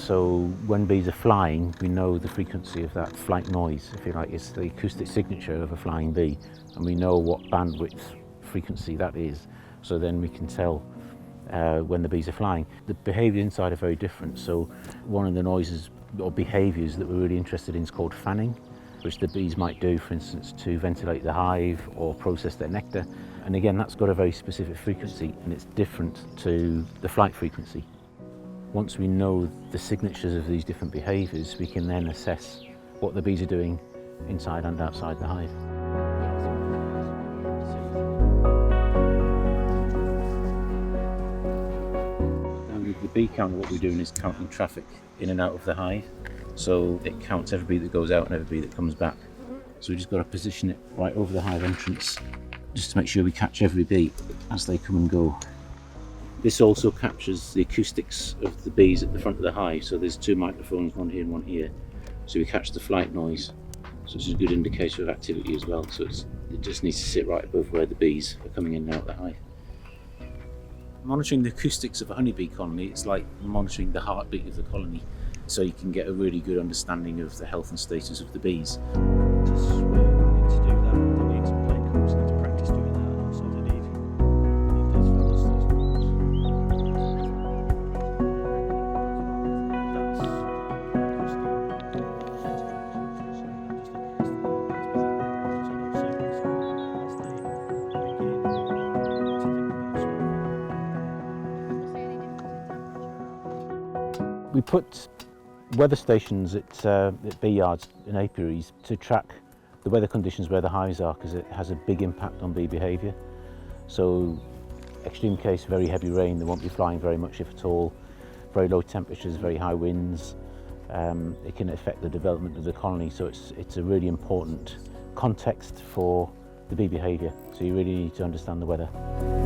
So when bees are flying, we know the frequency of that flight noise, if you like. It's the acoustic signature of a flying bee, and we know what bandwidth frequency that is. So then we can tell when the bees are flying. The behaviour inside are very different. So one of the noises or behaviours that we're really interested in is called fanning, which the bees might do, for instance, to ventilate the hive or process their nectar. And again, that's got a very specific frequency, and it's different to the flight frequency. Once we know the signatures of these different behaviours, we can then assess what the bees are doing inside and outside the hive. And with the bee counter, what we're doing is counting traffic in and out of the hive. So it counts every bee that goes out and every bee that comes back. So we just got to position it right over the hive entrance, just to make sure we catch every bee as they come and go. This also captures the acoustics of the bees at the front of the hive. So there's two microphones, one here and one here. So we catch the flight noise. So it's a good indicator of activity as well. So it just needs to sit right above where the bees are coming in and out of the hive. Monitoring the acoustics of a honeybee colony, it's like monitoring the heartbeat of the colony. So you can get a really good understanding of the health and status of the bees. We put weather stations at bee yards and apiaries to track the weather conditions where the hives are, because it has a big impact on bee behaviour. So extreme case, very heavy rain, they won't be flying very much if at all. Very low temperatures, very high winds, it can affect the development of the colony. So it's a really important context for the bee behaviour. So you really need to understand the weather.